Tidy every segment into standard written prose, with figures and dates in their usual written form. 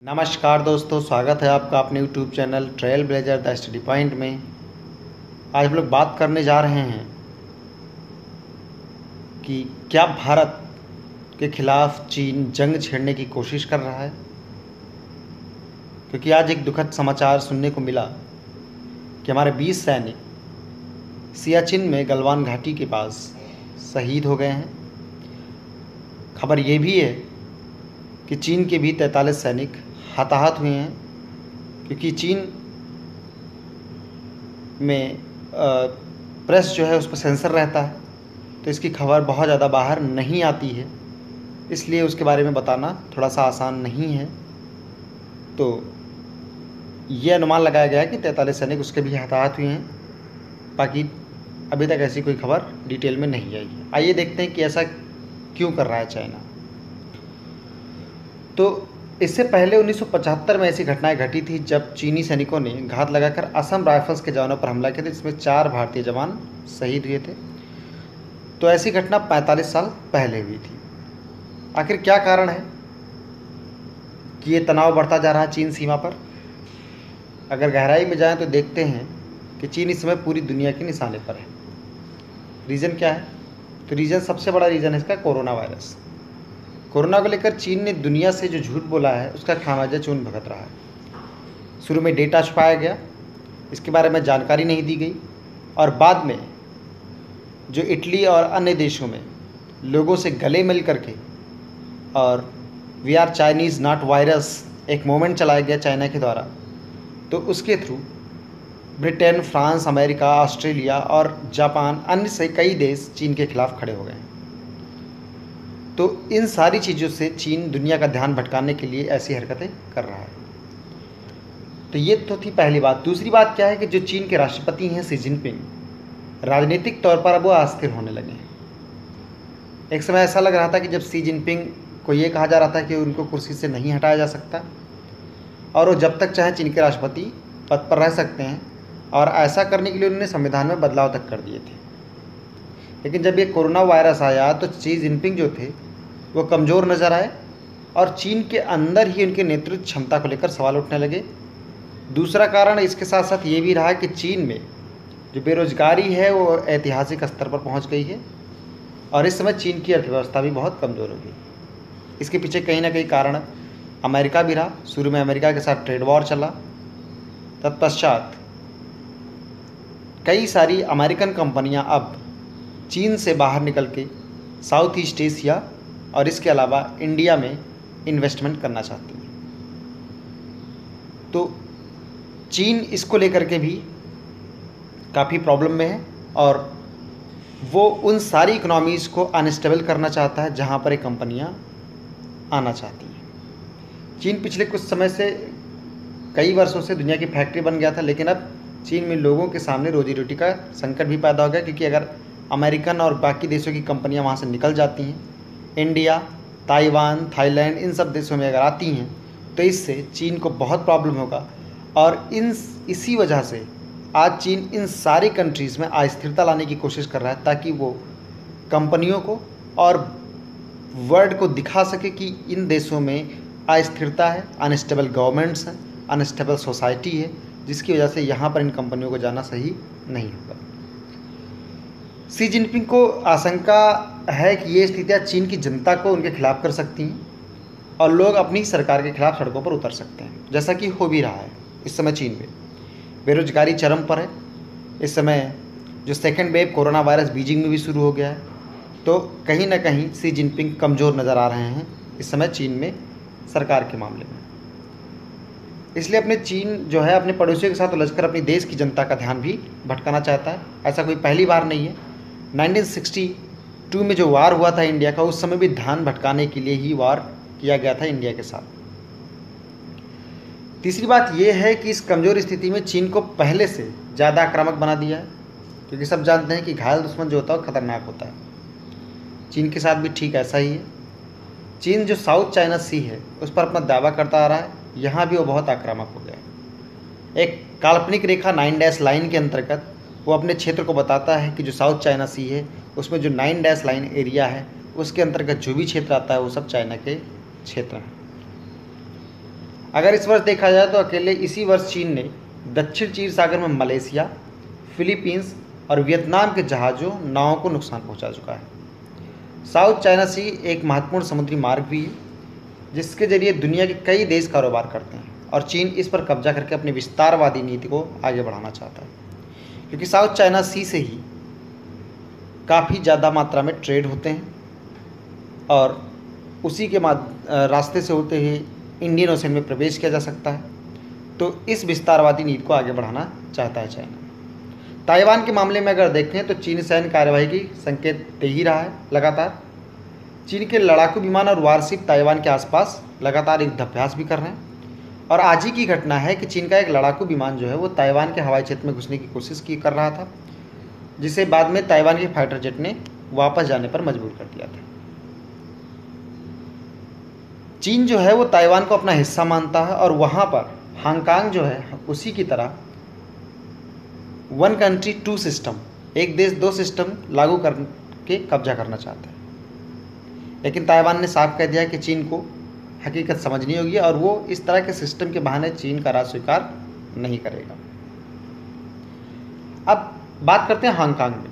नमस्कार दोस्तों, स्वागत है आपका अपने YouTube channel trail blazer the study point में। आज हम लोग बात करने जा रहे हैं कि क्या भारत के खिलाफ चीन जंग छेड़ने की कोशिश कर रहा है। क्योंकि आज एक दुखद समाचार सुनने को मिला कि हमारे 20 सैनिक सियाचिन में गलवान घाटी के पास शहीद हो गए हैं। खबर ये भी है कि चीन के भी 43 सैनिक हताहत हुए हैं, क्योंकि चीन में प्रेस जो है उस पर सेंसर रहता है, तो इसकी खबर बहुत ज़्यादा बाहर नहीं आती है, इसलिए उसके बारे में बताना थोड़ा सा आसान नहीं है। तो ये अनुमान लगाया गया है कि 43 सैनिक उसके भी हताहत हुए हैं। बाकी अभी तक ऐसी कोई खबर डिटेल में नहीं आई है। आइए देखते हैं कि ऐसा क्यों कर रहा है चाइना। तो इससे पहले 1975 में ऐसी घटनाएं घटी थी जब चीनी सैनिकों ने घात लगाकर असम राइफल्स के जवानों पर हमला किया था, जिसमें 4 भारतीय जवान शहीद हुए थे। तो ऐसी घटना 45 साल पहले हुई थी। आखिर क्या कारण है कि ये तनाव बढ़ता जा रहा है चीन सीमा पर? अगर गहराई में जाएं तो देखते हैं कि चीन इस समय पूरी दुनिया के निशाने पर है। रीज़न क्या है? तो रीज़न, सबसे बड़ा रीज़न है इसका कोरोना वायरस। कोरोना को लेकर चीन ने दुनिया से जो झूठ बोला है उसका खामियाजा चून भुगत रहा है। शुरू में डेटा छुपाया गया, इसके बारे में जानकारी नहीं दी गई, और बाद में जो इटली और अन्य देशों में लोगों से गले मिल करके और we are Chinese not virus एक मूवमेंट चलाया गया चाइना के द्वारा, तो उसके through Britain, France, America, Australia और जापान, अन्य से कई देश चीन के खिलाफ खड़े हो गए हैं। तो इन सारी चीज़ों से चीन दुनिया का ध्यान भटकाने के लिए ऐसी हरकतें कर रहा है। तो ये तो थी पहली बात। दूसरी बात क्या है कि जो चीन के राष्ट्रपति हैं शी जिनपिंग, राजनीतिक तौर पर अब वो अस्थिर होने लगे हैं। एक समय ऐसा लग रहा था कि जब शी जिनपिंग को ये कहा जा रहा था कि उनको कुर्सी से नहीं हटाया जा सकता और वो जब तक चाहे चीन के राष्ट्रपति पद पर रह सकते हैं, और ऐसा करने के लिए उन्होंने संविधान में बदलाव तक कर दिए थे। लेकिन जब ये कोरोना वायरस आया तो शी जिनपिंग जो थे वो कमज़ोर नज़र आए और चीन के अंदर ही उनके नेतृत्व क्षमता को लेकर सवाल उठने लगे। दूसरा कारण इसके साथ साथ ये भी रहा कि चीन में जो बेरोजगारी है वो ऐतिहासिक स्तर पर पहुंच गई है और इस समय चीन की अर्थव्यवस्था भी बहुत कमज़ोर हो गई। इसके पीछे कहीं ना कहीं कारण अमेरिका भी रहा। शुरू में अमेरिका के साथ ट्रेड वॉर चला, तत्पश्चात कई सारी अमेरिकन कंपनियां अब चीन से बाहर निकल के साउथ ईस्ट एशिया और इसके अलावा इंडिया में इन्वेस्टमेंट करना चाहती हैं। तो चीन इसको लेकर के भी काफ़ी प्रॉब्लम में है और वो उन सारी इकोनॉमीज़ को अनस्टेबल करना चाहता है जहाँ पर ये कंपनियाँ आना चाहती हैं। चीन पिछले कुछ समय से, कई वर्षों से दुनिया की फैक्ट्री बन गया था, लेकिन अब चीन में लोगों के सामने रोजी रोटी का संकट भी पैदा हो गया, क्योंकि अगर अमेरिकन और बाकी देशों की कंपनियां वहां से निकल जाती हैं, इंडिया, ताइवान, थाईलैंड, इन सब देशों में अगर आती हैं, तो इससे चीन को बहुत प्रॉब्लम होगा। और इसी वजह से आज चीन इन सारी कंट्रीज़ में अस्थिरता लाने की कोशिश कर रहा है, ताकि वो कंपनियों को और वर्ल्ड को दिखा सके कि इन देशों में अस्थिरता है, अनस्टेबल गवर्नमेंट्स हैं, अनस्टेबल सोसाइटी है, जिसकी वजह से यहाँ पर इन कंपनियों को जाना सही नहीं होगा। शी जिनपिंग को आशंका है कि ये स्थितियाँ चीन की जनता को उनके खिलाफ कर सकती हैं और लोग अपनी सरकार के खिलाफ सड़कों पर उतर सकते हैं, जैसा कि हो भी रहा है। इस समय चीन में बेरोजगारी चरम पर है। इस समय जो second wave corona virus Beijing में भी शुरू हो गया है, तो कहीं ना कहीं शी जिनपिंग कमज़ोर नज़र आ रहे हैं इस समय चीन में सरकार के मामले में। इसलिए अपने चीन जो है अपने पड़ोसियों के साथ उलझकर अपनी देश की जनता का ध्यान भी भटकाना चाहता है। ऐसा कोई पहली बार नहीं है। 1962 में जो वार हुआ था इंडिया का, उस समय भी ध्यान भटकाने के लिए ही वार किया गया था इंडिया के साथ। तीसरी बात यह है कि इस कमज़ोर स्थिति में चीन को पहले से ज़्यादा आक्रामक बना दिया है, क्योंकि सब जानते हैं कि घायल दुश्मन जो होता है वो खतरनाक होता है। चीन के साथ भी ठीक ऐसा ही है। चीन जो साउथ चाइना सी है उस पर अपना दावा करता आ रहा है, यहाँ भी वो बहुत आक्रामक हो गया है। एक काल्पनिक रेखा 9 डैश लाइन के अंतर्गत वो अपने क्षेत्र को बताता है कि जो साउथ चाइना सी है उसमें जो 9 डैश लाइन एरिया है उसके अंतर्गत जो भी क्षेत्र आता है वो सब चाइना के क्षेत्र हैं। अगर इस वर्ष देखा जाए तो अकेले इसी वर्ष चीन ने दक्षिण चीन सागर में मलेशिया, फिलीपींस और वियतनाम के जहाज़ों नावों को नुकसान पहुंचा चुका है। साउथ चाइना सी एक महत्वपूर्ण समुद्री मार्ग भी है जिसके जरिए दुनिया के कई देश कारोबार करते हैं, और चीन इस पर कब्जा करके अपनी विस्तारवादी नीति को आगे बढ़ाना चाहता है, क्योंकि साउथ चाइना सी से ही काफ़ी ज़्यादा मात्रा में ट्रेड होते हैं और उसी के रास्ते से होते हुए इंडियन ओशन में प्रवेश किया जा सकता है। तो इस विस्तारवादी नीति को आगे बढ़ाना चाहता है चाइना। ताइवान के मामले में अगर देखें तो चीन सैन्य कार्यवाही की संकेत दे ही रहा है लगातार। चीन के लड़ाकू विमान और वारशिप ताइवान के आसपास लगातार युद्धाभ्यास भी कर रहे हैं, और आज ही की घटना है कि चीन का एक लड़ाकू विमान जो है वो ताइवान के हवाई क्षेत्र में घुसने की कोशिश कर रहा था, जिसे बाद में ताइवान के फाइटर जेट ने वापस जाने पर मजबूर कर दिया था। चीन जो है वो ताइवान को अपना हिस्सा मानता है और वहाँ पर हांगकांग जो है उसी की तरह वन कंट्री टू सिस्टम, एक देश दो सिस्टम लागू करके कब्जा करना चाहता है। लेकिन ताइवान ने साफ कह दिया कि चीन को हकीकत समझनी होगी और वो इस तरह के सिस्टम के बहाने चीन का राज स्वीकार नहीं करेगा। अब बात करते हैं हांगकांग में।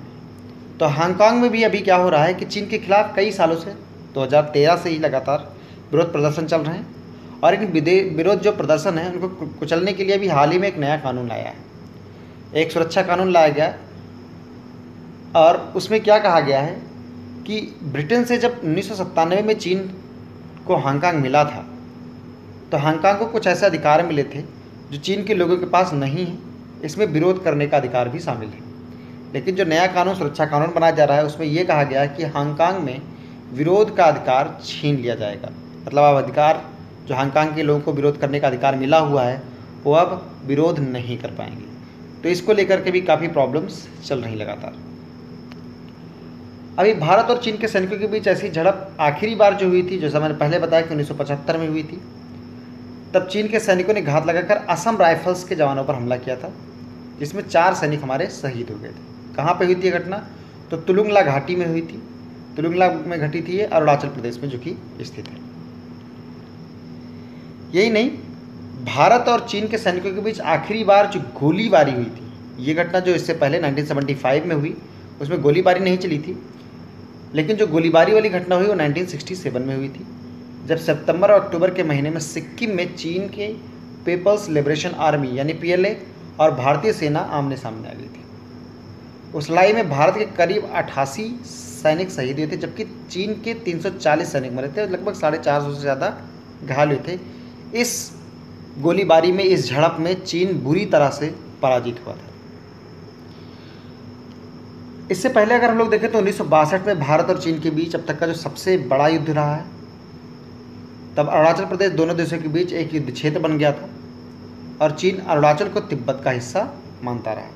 तो हांगकांग में भी अभी क्या हो रहा है कि चीन के खिलाफ कई सालों से 2013 से ही लगातार विरोध प्रदर्शन चल रहे हैं, और इन विरोध जो प्रदर्शन है उनको कुचलने के लिए भी हाल ही में एक नया कानून लाया है, एक सुरक्षा कानून लाया गया। और उसमें क्या कहा गया है कि ब्रिटेन से जब 1997 में चीन को हांगकांग मिला था तो हांगकांग को कुछ ऐसे अधिकार मिले थे जो चीन के लोगों के पास नहीं है। इसमें विरोध करने का अधिकार भी शामिल है। लेकिन जो नया कानून सुरक्षा कानून बनाया जा रहा है उसमें यह कहा गया है कि हांगकांग में विरोध का अधिकार छीन लिया जाएगा। मतलब अब अधिकार जो हांगकांग के लोगों को विरोध करने का अधिकार मिला हुआ है वो अब विरोध नहीं कर पाएंगे। तो इसको लेकर के भी काफ़ी प्रॉब्लम्स चल रही लगातार। अभी भारत और चीन के सैनिकों के बीच ऐसी झड़प आखिरी बार जो हुई थी, जैसा मैंने पहले बताया कि 1975 में हुई थी, तब चीन के सैनिकों ने घात लगाकर असम राइफल्स के जवानों पर हमला किया था, जिसमें 4 सैनिक हमारे शहीद हो गए थे। कहाँ पे हुई थी ये घटना? तो तुलुंगला घाटी में हुई थी। तुलुंगला में घटी थी ये अरुणाचल प्रदेश में जो कि स्थित है। यही नहीं, भारत और चीन के सैनिकों के बीच आखिरी बार जो गोलीबारी हुई थी, ये घटना जो इससे पहले 1975 में हुई उसमें गोलीबारी नहीं चली थी, लेकिन जो गोलीबारी वाली घटना हुई वो 1967 में हुई थी, जब सितंबर और अक्टूबर के महीने में सिक्किम में चीन के पीपल्स लिबरेशन आर्मी यानी PLA और भारतीय सेना आमने सामने आ गई थी। उस लड़ाई में भारत के करीब 88 सैनिक शहीद हुए थे, जबकि चीन के 340 सैनिक मरे थे, लगभग 450 से ज़्यादा घायल हुए थे। इस गोलीबारी में, इस झड़प में चीन बुरी तरह से पराजित हुआ था। इससे पहले अगर हम लोग देखें तो 1962 में भारत और चीन के बीच अब तक का जो सबसे बड़ा युद्ध रहा है, तब अरुणाचल प्रदेश दोनों देशों के बीच एक युद्ध क्षेत्र बन गया था और चीन अरुणाचल को तिब्बत का हिस्सा मानता रहा।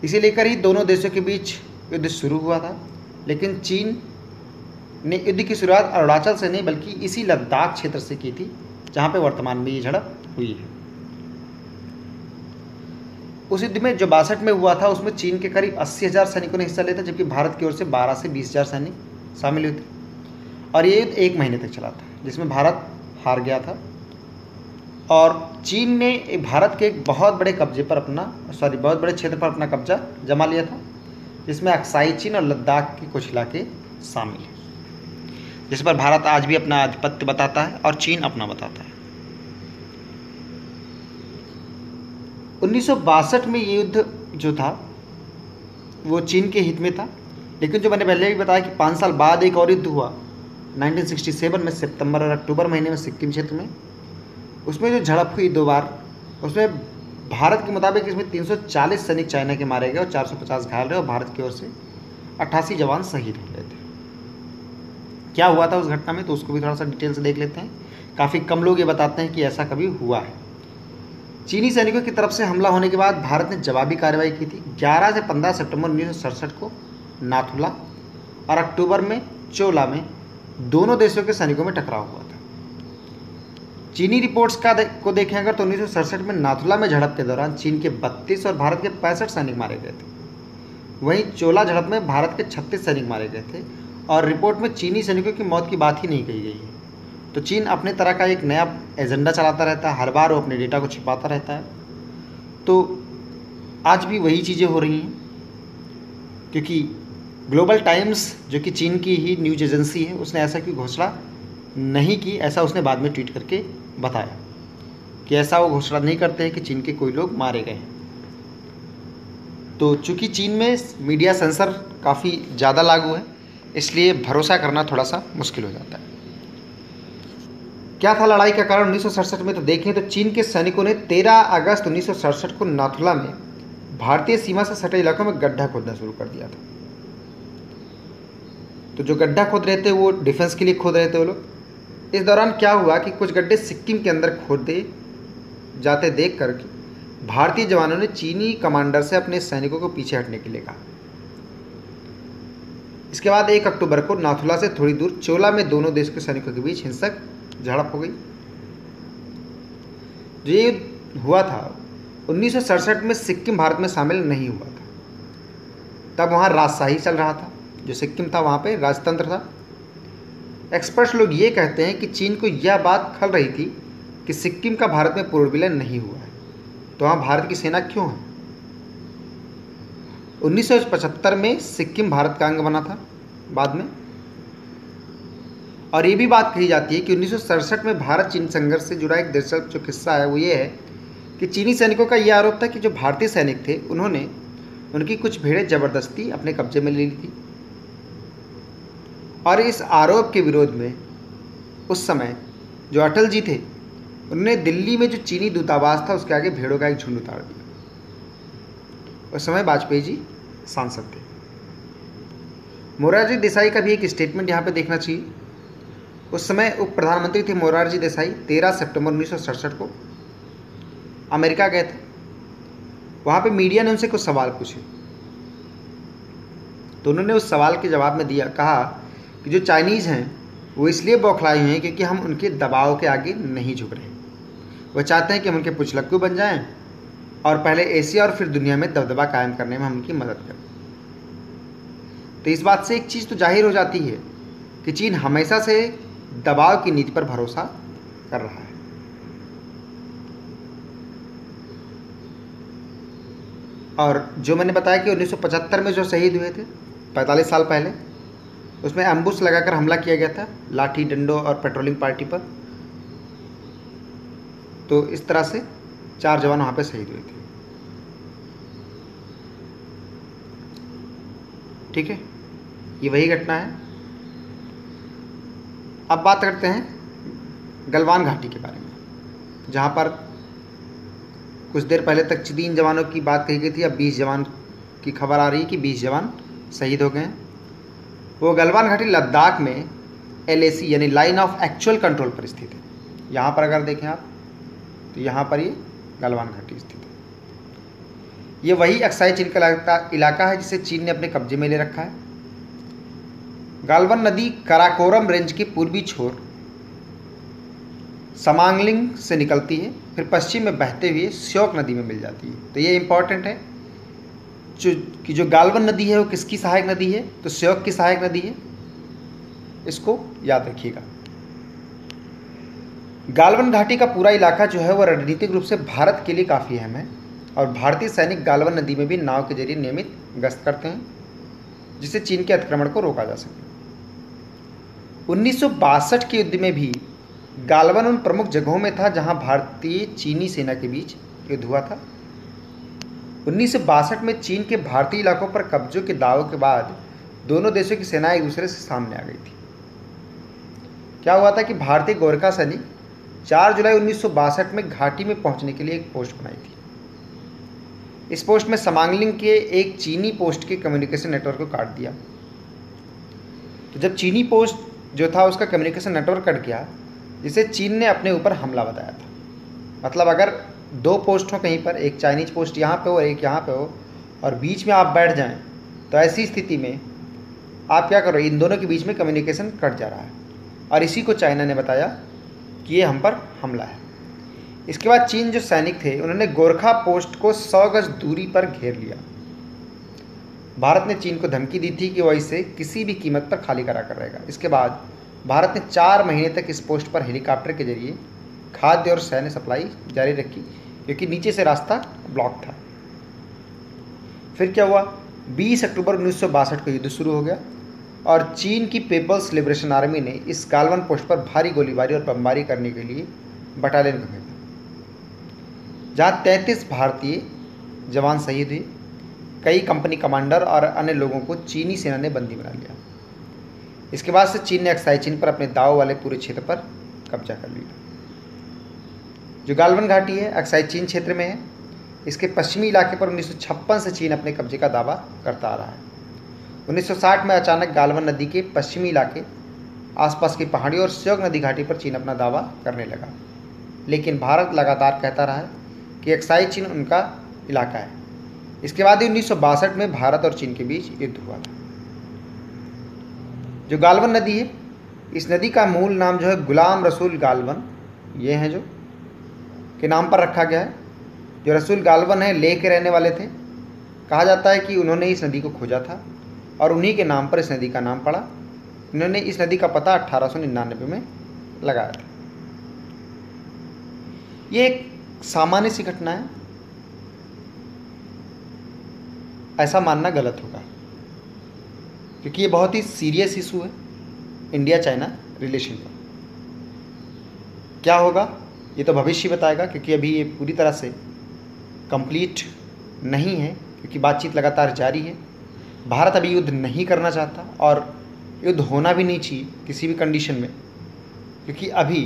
इसे लेकर ही दोनों देशों के बीच युद्ध शुरू हुआ था। लेकिन चीन ने युद्ध की शुरुआत अरुणाचल से नहीं बल्कि इसी लद्दाख क्षेत्र से की थी, जहाँ पे वर्तमान में ये झड़प हुई है। उस युद्ध में जो 62 में हुआ था उसमें चीन के करीब 80,000 सैनिकों ने हिस्सा लिया था, जबकि भारत की ओर से 12 से 20,000 सैनिक शामिल हुए थे। और ये युद्ध 1 महीने तक चला था, जिसमें भारत हार गया था और चीन ने भारत के एक बहुत बड़े क्षेत्र पर अपना कब्जा जमा लिया था, जिसमें अक्साई चीन और लद्दाख के कुछ इलाके शामिल हैं, जिस पर भारत आज भी अपना आधिपत्य बताता है और चीन अपना बताता है। 1962 में ये युद्ध जो था वो चीन के हित में था, लेकिन जो मैंने पहले भी बताया कि 5 साल बाद एक और युद्ध हुआ 1967 में सितंबर और अक्टूबर महीने में सिक्किम क्षेत्र में। उसमें जो झड़प हुई 2 बार, उसमें भारत के मुताबिक इसमें 340 सैनिक चाइना के मारे गए और 450 घायल रहे और भारत की ओर से 88 जवान शहीद हो गए थे। क्या हुआ था उस घटना में, तो उसको भी थोड़ा सा डिटेल से देख लेते हैं। काफ़ी कम लोग ये बताते हैं कि ऐसा कभी हुआ है। चीनी सैनिकों की तरफ से हमला होने के बाद भारत ने जवाबी कार्रवाई की थी। 11 से 15 सितंबर 1967 को नाथुला और अक्टूबर में चोला में दोनों देशों के सैनिकों में टकराव हुआ था। चीनी रिपोर्ट्स को देखें अगर तो 1967 में नाथुला में झड़प के दौरान चीन के 32 और भारत के 65 सैनिक मारे गए थे। वहीं चोला झड़प में भारत के 36 सैनिक मारे गए थे और रिपोर्ट में चीनी सैनिकों की मौत की बात ही नहीं कही गई है। तो चीन अपने तरह का एक नया एजेंडा चलाता रहता है, हर बार वो अपने डेटा को छिपाता रहता है। तो आज भी वही चीज़ें हो रही हैं, क्योंकि ग्लोबल टाइम्स जो कि चीन की ही न्यूज एजेंसी है, उसने ऐसा कोई घोषणा नहीं की। ऐसा उसने बाद में ट्वीट करके बताया कि ऐसा वो घोषणा नहीं करते हैं कि चीन के कोई लोग मारे गए हैं। तो चूँकि चीन में मीडिया सेंसर काफ़ी ज़्यादा लागू है, इसलिए भरोसा करना थोड़ा सा मुश्किल हो जाता है। क्या था लड़ाई का कारण 1967 में? तो देखें तो चीन के सैनिकों ने 13 अगस्त 1967 को नाथुला में भारतीय सीमा से सटे इलाकों में गड्ढा खोदना शुरू कर दिया था। तो जो गड्ढा खोद रहे थे वो डिफेंस के लिए खोद रहे थे वो लोग। इस दौरान क्या हुआ कि कुछ गड्ढे सिक्किम के अंदर खोदे जाते देख करके भारतीय जवानों ने चीनी कमांडर से अपने सैनिकों को पीछे हटने के लिए कहा। इसके बाद 1 अक्टूबर को नाथुला से थोड़ी दूर चोला में दोनों देश के सैनिकों के बीच हिंसक झड़प हो गई। जो ये हुआ था 1967 में, सिक्किम भारत में शामिल नहीं हुआ था। तब वहाँ राजशाही चल रहा था, जो सिक्किम था वहाँ पे राजतंत्र था। एक्सपर्ट्स लोग ये कहते हैं कि चीन को यह बात खल रही थी कि सिक्किम का भारत में पूर्ण विलय नहीं हुआ है, तो वहाँ भारत की सेना क्यों है। 1975 में सिक्किम भारत का अंग बना था बाद में। और ये भी बात कही जाती है कि 1967 में भारत चीन संघर्ष से जुड़ा एक दिलचस्प जो किस्सा है वो ये है कि चीनी सैनिकों का यह आरोप था कि जो भारतीय सैनिक थे उन्होंने उनकी कुछ भेड़ें जबरदस्ती अपने कब्जे में ले ली थी। और इस आरोप के विरोध में उस समय जो अटल जी थे, उन्होंने दिल्ली में जो चीनी दूतावास था उसके आगे भेड़ों का एक झुंड उतार दिया। उस समय वाजपेयी जी सांसद थे। मोरारजी देसाई का भी एक स्टेटमेंट यहाँ पे देखना चाहिए। उस समय उप प्रधानमंत्री थे मोरारजी देसाई। 13 सितंबर 1967 को अमेरिका गए थे। वहाँ पे मीडिया ने उनसे कुछ सवाल पूछे, तो उन्होंने उस सवाल के जवाब में कहा कि जो चाइनीज़ हैं वो इसलिए बौखलाए हुए हैं क्योंकि हम उनके दबाव के आगे नहीं झुक रहे। वो चाहते हैं कि हम उनके पुछलक्कू बन जाएं और पहले एशिया और फिर दुनिया में दबदबा कायम करने में हम उनकी मदद करें। तो इस बात से एक चीज़ तो जाहिर हो जाती है कि चीन हमेशा से दबाव की नीति पर भरोसा कर रहा है। और जो मैंने बताया कि 1975 में जो शहीद हुए थे 45 साल पहले, उसमें एम्बुश लगाकर हमला किया गया था लाठी डंडों और पेट्रोलिंग पार्टी पर। तो इस तरह से 4 जवान वहाँ पे शहीद हुए थे। ठीक है, ये वही घटना है। अब बात करते हैं गलवान घाटी के बारे में, जहाँ पर कुछ देर पहले तक 3 जवानों की बात कही गई थी। अब 20 जवान की खबर आ रही है कि 20 जवान शहीद हो गए हैं। वो गलवान घाटी लद्दाख में LAC यानी लाइन ऑफ एक्चुअल कंट्रोल पर स्थित है। यहाँ पर अगर देखें आप तो यहाँ पर ये गलवान घाटी स्थित है। ये वही अक्साई चीन का इलाका है जिसे चीन ने अपने कब्जे में ले रखा है। गालवन नदी कराकोरम रेंज के पूर्वी छोर समांगलिंग से निकलती है, फिर पश्चिम में बहते हुए श्योक नदी में मिल जाती है। तो ये इंपॉर्टेंट है कि जो गालवन नदी है वो किसकी सहायक नदी है, तो श्योक की सहायक नदी है। इसको याद रखिएगा। गालवन घाटी का पूरा इलाका जो है वो रणनीतिक रूप से भारत के लिए काफ़ी अहम है और भारतीय सैनिक गालवन नदी में भी नाव के जरिए नियमित गश्त करते हैं, जिससे चीन के अतिक्रमण को रोका जा सके। 1962 के युद्ध में भी गालवन उन प्रमुख जगहों में था जहां भारतीय चीनी सेना के बीच युद्ध हुआ था। 1962 में चीन के भारतीय इलाकों पर कब्जों के दावों के बाद दोनों देशों की सेनाएं एक दूसरे से सामने आ गई थी। क्या हुआ था कि भारतीय गोरखा सैनिक 4 जुलाई 1962 में घाटी में पहुंचने के लिए एक पोस्ट बनाई थी। इस पोस्ट में समांगलिंग के एक चीनी पोस्ट के कम्युनिकेशन नेटवर्क को काट दिया। तो जब चीनी पोस्ट जो था उसका कम्युनिकेशन नेटवर्क कट गया, जिसे चीन ने अपने ऊपर हमला बताया था। मतलब अगर 2 पोस्ट हो कहीं पर, एक चाइनीज पोस्ट यहाँ पे हो और एक यहाँ पे हो, और बीच में आप बैठ जाएं, तो ऐसी स्थिति में आप क्या करो, इन दोनों के बीच में कम्युनिकेशन कट जा रहा है। और इसी को चाइना ने बताया कि ये हम पर हमला है। इसके बाद चीन जो सैनिक थे उन्होंने गोरखा पोस्ट को 100 गज दूरी पर घेर लिया। भारत ने चीन को धमकी दी थी कि वह इसे किसी भी कीमत पर खाली करा कर रहेगा। इसके बाद भारत ने 4 महीने तक इस पोस्ट पर हेलीकॉप्टर के जरिए खाद्य और सैन्य सप्लाई जारी रखी, क्योंकि नीचे से रास्ता ब्लॉक था। फिर क्या हुआ, 20 अक्टूबर 1962 को युद्ध शुरू हो गया और चीन की पीपल्स लिबरेशन आर्मी ने इस गालवन पोस्ट पर भारी गोलीबारी और बमबारी करने के लिए बटालियन को भेजा, जहाँ 33 भारतीय जवान शहीद हुए। कई कंपनी कमांडर और अन्य लोगों को चीनी सेना ने बंदी बना लिया। इसके बाद से चीन ने अक्साई चीन पर अपने दाव वाले पूरे क्षेत्र पर कब्जा कर लिया। जो गालवन घाटी है अक्साई चीन क्षेत्र में है। इसके पश्चिमी इलाके पर 1956 से चीन अपने कब्जे का दावा करता आ रहा है। 1960 में अचानक गालवन नदी के पश्चिमी इलाके, आसपास की पहाड़ी और श्योक नदी घाटी पर चीन अपना दावा करने लगा, लेकिन भारत लगातार कहता रहा है कि अक्साई चीन उनका इलाका है। इसके बाद ही 1962 में भारत और चीन के बीच युद्ध हुआ था। जो गालवन नदी है, इस नदी का मूल नाम जो है गुलाम रसूल गालवन, ये है जो के नाम पर रखा गया है। जो रसूल गालवन है लेह के रहने वाले थे। कहा जाता है कि उन्होंने इस नदी को खोजा था और उन्हीं के नाम पर इस नदी का नाम पड़ा। इन्होंने इस नदी का पता 1899 में लगाया था। ये एक सामान्य सी घटना है, ऐसा मानना गलत होगा, क्योंकि ये बहुत ही सीरियस इशू है इंडिया चाइना रिलेशन का। क्या होगा ये तो भविष्य बताएगा, क्योंकि अभी ये पूरी तरह से कंप्लीट नहीं है, क्योंकि बातचीत लगातार जारी है। भारत अभी युद्ध नहीं करना चाहता और युद्ध होना भी नहीं चाहिए किसी भी कंडीशन में, क्योंकि अभी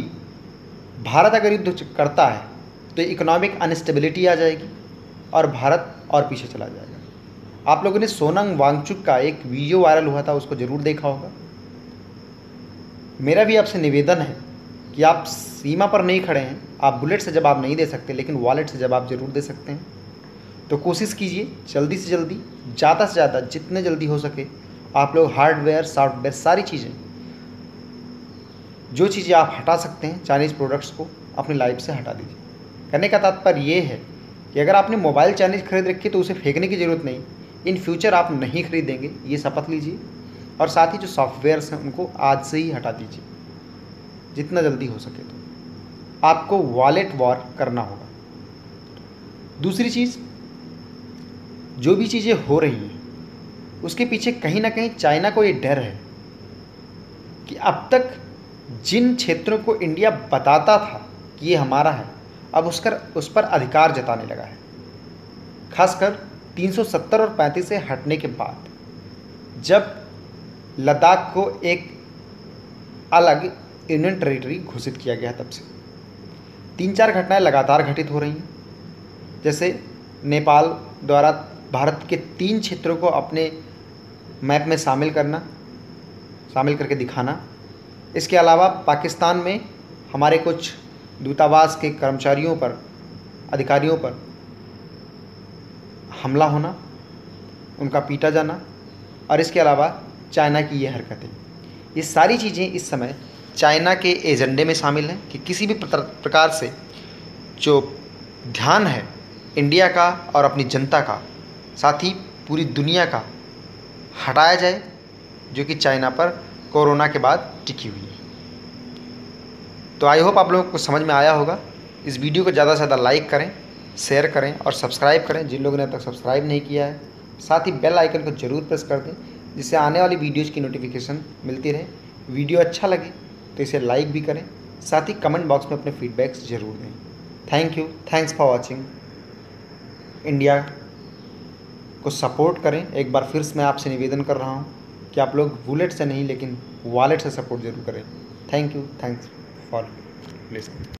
भारत अगर युद्ध करता है तो इकोनॉमिक अनस्टेबिलिटी आ जाएगी और भारत और पीछे चला जाएगा। आप लोगों ने सोनम वांगचुक का एक वीडियो वायरल हुआ था, उसको ज़रूर देखा होगा। मेरा भी आपसे निवेदन है कि आप सीमा पर नहीं खड़े हैं, आप बुलेट से जवाब नहीं दे सकते, लेकिन वॉलेट से जवाब जरूर दे सकते हैं। तो कोशिश कीजिए जल्दी से जल्दी, ज़्यादा से ज़्यादा, जितने जल्दी हो सके आप लोग हार्डवेयर, सॉफ्टवेयर, सारी चीज़ें, जो चीज़ें आप हटा सकते हैं चाइनीज़ प्रोडक्ट्स को अपनी लाइफ से हटा दीजिए। कहने का तात्पर्य ये है कि अगर आपने मोबाइल चाइनीज़ खरीद रखी है तो उसे फेंकने की ज़रूरत नहीं, इन फ्यूचर आप नहीं खरीदेंगे, ये शपथ लीजिए। और साथ ही जो सॉफ्टवेयर्स हैं उनको आज से ही हटा दीजिए, जितना जल्दी हो सके। तो आपको वॉलेट वॉर करना होगा। दूसरी चीज़, जो भी चीज़ें हो रही हैं उसके पीछे कहीं ना कहीं चाइना को ये डर है कि अब तक जिन क्षेत्रों को इंडिया बताता था कि ये हमारा है, अब उस पर अधिकार जताने लगा है। खासकर 370 और 35 से हटने के बाद, जब लद्दाख को एक अलग यूनियन टेरिटरी घोषित किया गया, तब से 3-4 घटनाएं लगातार घटित हो रही हैं। जैसे नेपाल द्वारा भारत के 3 क्षेत्रों को अपने मैप में शामिल करके दिखाना। इसके अलावा पाकिस्तान में हमारे कुछ दूतावास के कर्मचारियों पर, अधिकारियों पर हमला होना, उनका पीटा जाना, और इसके अलावा चाइना की ये हरकतें, ये सारी चीज़ें इस समय चाइना के एजेंडे में शामिल हैं कि किसी भी प्रकार से जो ध्यान है इंडिया का और अपनी जनता का, साथ ही पूरी दुनिया का, हटाया जाए, जो कि चाइना पर कोरोना के बाद टिकी हुई है। तो आई होप आप लोगों को समझ में आया होगा। इस वीडियो को ज़्यादा से ज़्यादा लाइक करें, शेयर करें और सब्सक्राइब करें जिन लोगों ने अब तक सब्सक्राइब नहीं किया है। साथ ही बेल आइकन को ज़रूर प्रेस कर दें, जिससे आने वाली वीडियोज़ की नोटिफिकेशन मिलती रहे। वीडियो अच्छा लगे तो इसे लाइक भी करें, साथ ही कमेंट बॉक्स में अपने फीडबैक्स ज़रूर दें। Thank you, thanks for watching. India को सपोर्ट करें। एक बार फिर से मैं आपसे निवेदन कर रहा हूँ कि आप लोग बुलेट से नहीं लेकिन वॉलेट से सपोर्ट जरूर करें। Thank you, thanks for listening.